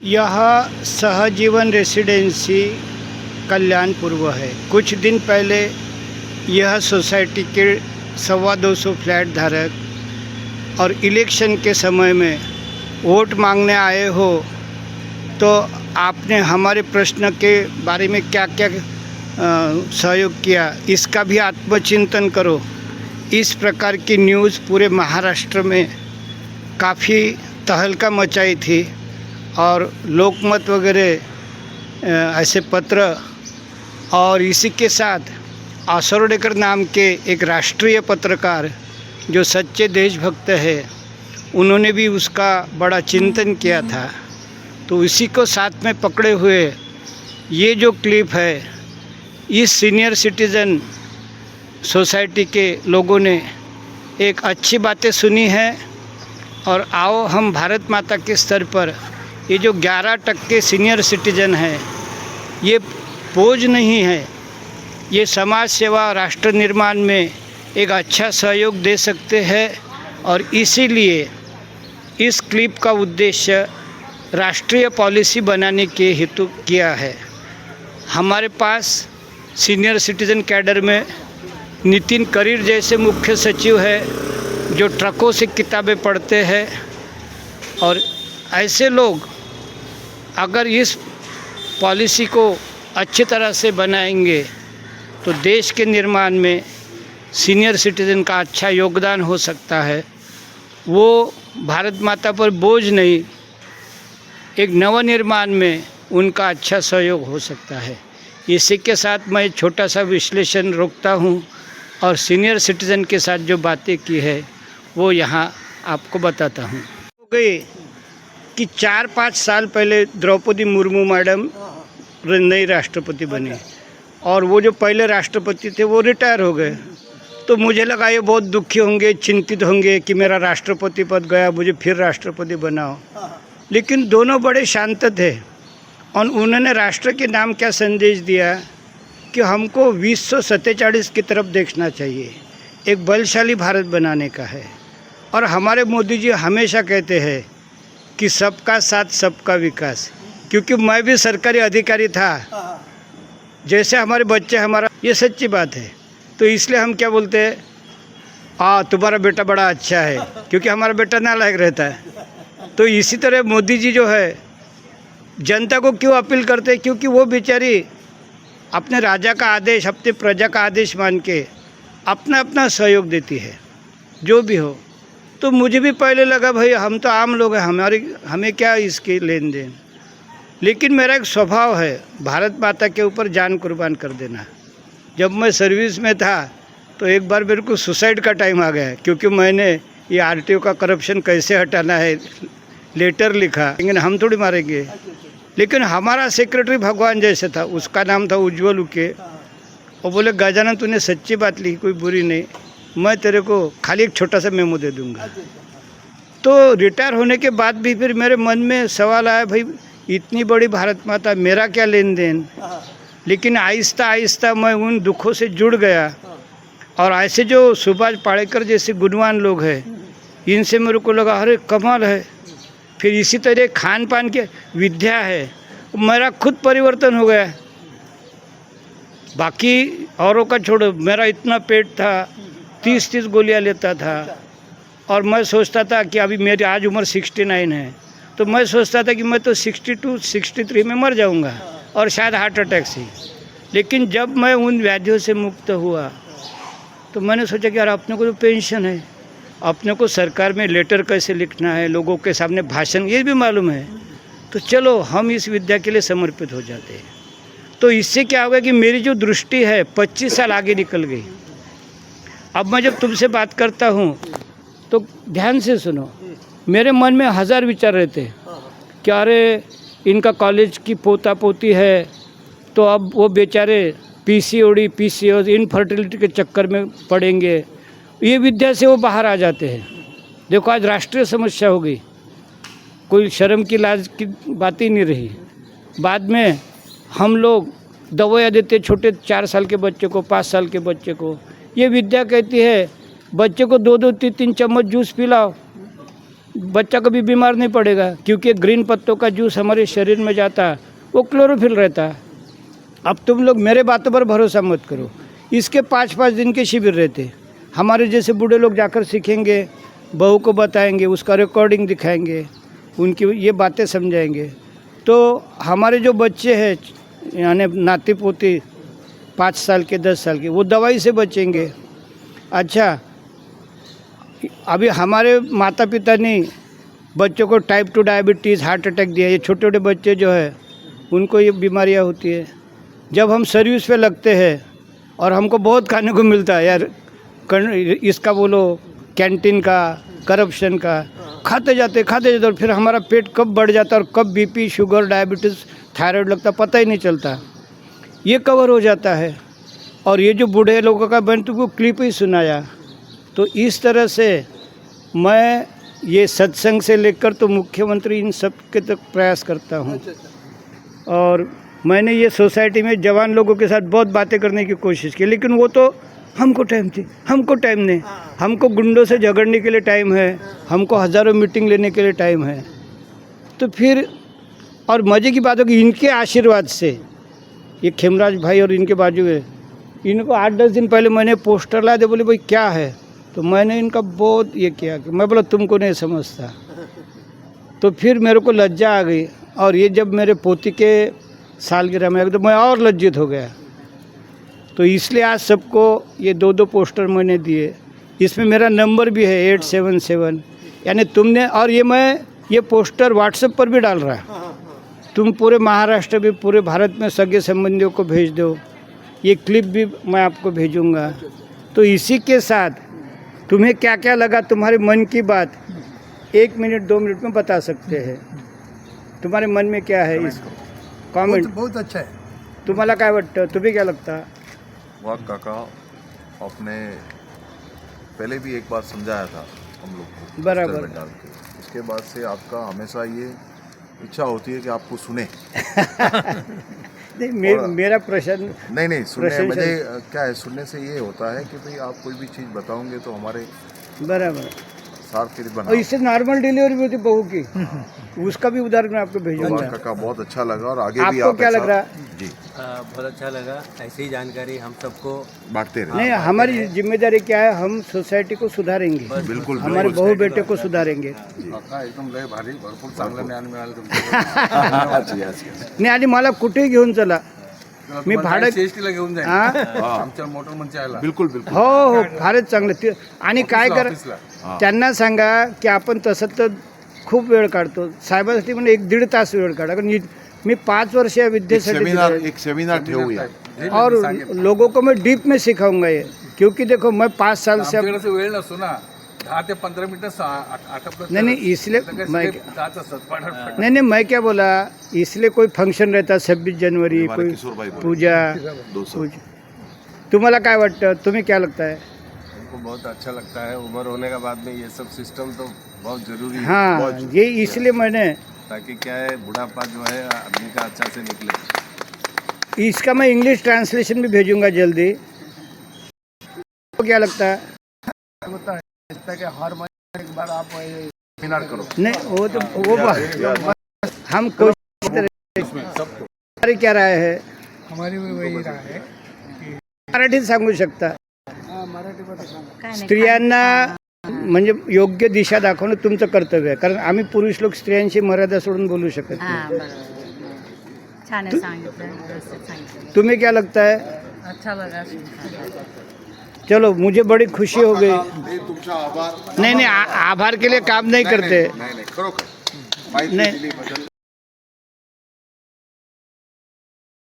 यह सहजीवन रेसिडेंसी कल्याणपूर्व है। कुछ दिन पहले यह सोसाइटी के 250 फ्लैट धारक और इलेक्शन के समय में वोट मांगने आए हो तो आपने हमारे प्रश्न के बारे में क्या क्या सहयोग किया, इसका भी आत्मचिंतन करो। इस प्रकार की न्यूज़ पूरे महाराष्ट्र में काफ़ी तहलका मचाई थी और लोकमत वगैरह ऐसे पत्र, और इसी के साथ आसरोडेकर नाम के एक राष्ट्रीय पत्रकार जो सच्चे देशभक्त है, उन्होंने भी उसका बड़ा चिंतन किया था। तो इसी को साथ में पकड़े हुए ये जो क्लिप है, इस सीनियर सिटीज़न सोसाइटी के लोगों ने एक अच्छी बातें सुनी है। और आओ हम भारत माता के स्तर पर ये जो 11% सीनियर सिटीजन है, ये बोझ नहीं है, ये समाज सेवा राष्ट्र निर्माण में एक अच्छा सहयोग दे सकते हैं। और इसीलिए इस क्लिप का उद्देश्य राष्ट्रीय पॉलिसी बनाने के हेतु किया है। हमारे पास सीनियर सिटीज़न कैडर में नितिन करीर जैसे मुख्य सचिव है जो ट्रकों से किताबें पढ़ते हैं। और ऐसे लोग अगर इस पॉलिसी को अच्छी तरह से बनाएंगे तो देश के निर्माण में सीनियर सिटीज़न का अच्छा योगदान हो सकता है। वो भारत माता पर बोझ नहीं, एक नवनिर्माण में उनका अच्छा सहयोग हो सकता है। इसी के साथ मैं छोटा सा विश्लेषण रोकता हूँ और सीनियर सिटीज़न के साथ जो बातें की है वो यहाँ आपको बताता हूँ। हो गई कि 4-5 साल पहले द्रौपदी मुर्मू मैडम नई राष्ट्रपति बनी और वो जो पहले राष्ट्रपति थे वो रिटायर हो गए। तो मुझे लगा ये बहुत दुखी होंगे, चिंतित होंगे कि मेरा राष्ट्रपति पद गया, मुझे फिर राष्ट्रपति बनाओ। लेकिन दोनों बड़े शांत थे और उन्होंने राष्ट्र के नाम क्या संदेश दिया कि हमको 2047 की तरफ देखना चाहिए, एक बलशाली भारत बनाने का है। और हमारे मोदी जी हमेशा कहते हैं कि सबका साथ सबका विकास, क्योंकि मैं भी सरकारी अधिकारी था, जैसे हमारे बच्चे हमारा, ये सच्ची बात है। तो इसलिए हम क्या बोलते हैं, तुम्हारा बेटा बड़ा अच्छा है, क्योंकि हमारा बेटा नालायक रहता है। तो इसी तरह मोदी जी जो है जनता को क्यों अपील करते हैं, क्योंकि वो बेचारी अपने राजा का आदेश, अपने प्रजा का आदेश मान के अपना अपना सहयोग देती है, जो भी हो। तो मुझे भी पहले लगा भाई हम तो आम लोग हैं, हमें क्या इसके लेन देन। लेकिन मेरा एक स्वभाव है भारत माता के ऊपर जान कुर्बान कर देना। जब मैं सर्विस में था तो एक बार मेरे को सुसाइड का टाइम आ गया, क्योंकि मैंने ये आरटीओ का करप्शन कैसे हटाना है लेटर लिखा, लेकिन हम थोड़ी मारेंगे। लेकिन हमारा सेक्रेटरी भगवान जैसे था, उसका नाम था उज्ज्वल उके, और बोले गजानन तूने सच्ची बात लिखी, कोई बुरी नहीं, मैं तेरे को खाली एक छोटा सा मेमो दे दूंगा। तो रिटायर होने के बाद भी फिर मेरे मन में सवाल आया, भाई इतनी बड़ी भारत माता, मेरा क्या लेन देन। लेकिन आहिस्ता आहिस्ता मैं उन दुखों से जुड़ गया और ऐसे जो सुभाष पालेकर जैसे गुणवान लोग हैं, इनसे मेरे को लगा अरे कमाल है। फिर इसी तरह खान पान के विद्या है, मेरा खुद परिवर्तन हो गया। बाकी औरों का छोड़ो, मेरा इतना पेट था, 30 गोलियां लेता था और मैं सोचता था कि अभी मेरी आज उम्र 69 है, तो मैं सोचता था कि मैं तो 62-63 में मर जाऊंगा और शायद हार्ट अटैक से। लेकिन जब मैं उन व्याधियों से मुक्त हुआ तो मैंने सोचा कि यार अपने को तो पेंशन है, अपने को सरकार में लेटर कैसे लिखना है, लोगों के सामने भाषण, ये भी मालूम है। तो चलो हम इस विद्या के लिए समर्पित हो जाते हैं। तो इससे क्या होगा कि मेरी जो दृष्टि है 25 साल आगे निकल गई। अब मैं जब तुमसे बात करता हूँ तो ध्यान से सुनो, मेरे मन में 1000 विचार रहते हैं कि अरे इनका कॉलेज की पोता पोती है, तो अब वो बेचारे PCOS इनफर्टिलिटी के चक्कर में पड़ेंगे, ये विद्या से वो बाहर आ जाते हैं। देखो आज राष्ट्रीय समस्या हो गई, कोई शर्म की लाज की बात ही नहीं रही। बाद में हम लोग दवाइयाँ देते छोटे 4 साल के बच्चे को, 5 साल के बच्चे को। ये विद्या कहती है बच्चे को 2-2, 3-3 चम्मच जूस पिलाओ, बच्चा कभी बीमार नहीं पड़ेगा, क्योंकि ग्रीन पत्तों का जूस हमारे शरीर में जाता, वो क्लोरोफिल रहता। अब तुम लोग मेरे बातों पर भरोसा मत करो, इसके 5-5 दिन के शिविर रहते। हमारे जैसे बूढ़े लोग जाकर सीखेंगे, बहू को बताएंगे, उसका रिकॉर्डिंग दिखाएंगे, उनकी ये बातें समझाएंगे। तो हमारे जो बच्चे हैं, यानी नाती पोती 5 साल के 10 साल के, वो दवाई से बचेंगे। अच्छा, अभी हमारे माता पिता ने बच्चों को टाइप 2 डायबिटीज़, हार्ट अटैक दिया। ये छोटे छोटे बच्चे जो है उनको ये बीमारियां होती है। जब हम सर्विस पे लगते हैं और हमको बहुत खाने को मिलता है यार, इसका बोलो कैंटीन का, करप्शन का, खाते जाते और फिर हमारा पेट कब बढ़ जाता है और कब बीपी, शुगर, डायबिटीज़, थायराइड लगता पता ही नहीं चलता। ये कवर हो जाता है। और ये जो बूढ़े लोगों का मैंने तुमको क्लिप ही सुनाया, तो इस तरह से मैं ये सत्संग से लेकर तो मुख्यमंत्री इन सब के तक प्रयास करता हूँ। और मैंने ये सोसाइटी में जवान लोगों के साथ बहुत बातें करने की कोशिश की, लेकिन वो तो हमको टाइम नहीं, हमको गुंडों से झगड़ने के लिए टाइम है, हमको हज़ारों मीटिंग लेने के लिए टाइम है। तो फिर और मज़े की बात है कि इनके आशीर्वाद से, ये खेमराज भाई और इनके बाजू में, इनको 8-10 दिन पहले मैंने पोस्टर लाए थे, बोले भाई क्या है, तो मैंने इनका बहुत ये किया कि मैं बोला तुमको नहीं समझता। तो फिर मेरे को लज्जा आ गई, और ये जब मेरे पोती के सालगिरह में तो मैं और लज्जित हो गया। तो इसलिए आज सबको ये 2-2 पोस्टर मैंने दिए। इसमें मेरा नंबर भी है 877, यानी तुमने, और ये पोस्टर व्हाट्सएप पर भी डाल रहा है। तुम पूरे महाराष्ट्र में, पूरे भारत में सगे संबंधियों को भेज दो। ये क्लिप भी मैं आपको भेजूंगा। तो इसी के साथ तुम्हें क्या क्या लगा, तुम्हारे मन की बात 1 मिनट 2 मिनट में बता सकते हैं। तुम्हारे मन में क्या है इसको कमेंट। बहुत अच्छा है। तुम्हाला काय वाटतं, तुम्हें क्या लगता है? वाह काका, आपने पहले भी एक बार समझाया था हम लोग को बराबर। पोस्टर में डाल के। उसके बाद से आपका हमेशा ये इच्छा होती है कि आपको सुने। नहीं, मेरा प्रश्न नहीं सुनने, मुझे क्या है, सुनने से ये होता है कि भाई आप कोई भी चीज़ बताओगे तो हमारे बराबर। साथ फिर बना। और इससे नॉर्मल डिलीवरी भी होती बहू की, उसका भी उदाहरण मैं आपको भेजूंगा। काका बहुत अच्छा लगा, और आगे भी आपको आप क्या लग रहा? जी बहुत अच्छा लगा। ऐसी ही जानकारी हम सबको बांटते रहे। नहीं, हमारी जिम्मेदारी क्या है, हम सोसाइटी को सुधारेंगे, बिल्कुल हमारे बहू बेटे को सुधारेंगे। एकदम लय भारी, भरपूर चांगलं ज्ञान मिळालं तुमचं। नाही, आणि मला कुठेही घेऊन चला, मी भाडं सीएसटीला घेऊन जाईल हां, आमच्या मोटर मंच आला। बिल्कुल हो फारच चांगलं आणि काय कर, त्यांना सांगा की आपण तसं तर खूप वेळ काढतो साहेबांसाठी, म्हणजे 1-1.5 तास वेळ काढा, कारण मी 5 वर्ष या विद्येसाठी एक सेमिनार ठेवूया। और लोगों को मैं डीप में सिखाऊंगा ये, क्योंकि देखो मैं 5 साल से आमच्याकडे वेळ नसतो ना, 10 ते 15 मिनिटं आटपलं। नहीं, इसलिए मैं क्या बोला, इसलिए कोई फंक्शन रहता 26 जनवरी, कोई पूजा। तुम्हाला काय वाटतं, तुम्हें क्या लगता है? हमको बहुत अच्छा लगता है। उम्र होने के बाद में ये सब सिस्टम तो बहुत जरूरी है। हाँ, ये इसलिए मैंने, ताकि क्या है, बुढ़ापा जो है आदमी का अच्छा से निकले। इसका मैं इंग्लिश ट्रांसलेशन भी भेजूंगा जल्दी। तो क्या लगता है? हर महीने एक बार आप सेमिनार करो। नहीं, वो हम कोशिश क्या राय है? हमारी भी वही राय है। मराठीत सांगू शकता, मराठीमध्ये स्त्रियांना म्हणजे योग्य दिशा दाखवणं तुमचं कर्तव्य आहे, कारण आम्ही पुरुष लोक स्त्रियांशी मर्यादा सोडून बोलू शकत हां, नाही। बरोबर। छान आहे, सांगितलं, व्यवस्थित सांगितलं। तुम्हें क्या लगता है? अच्छा लगा चलो, मुझे बड़ी खुशी हो गई। तुमचा आभार। नहीं, आभार के लिए काम नहीं करते। नाही खरोखर माहिती नाही. दिलीबद्दल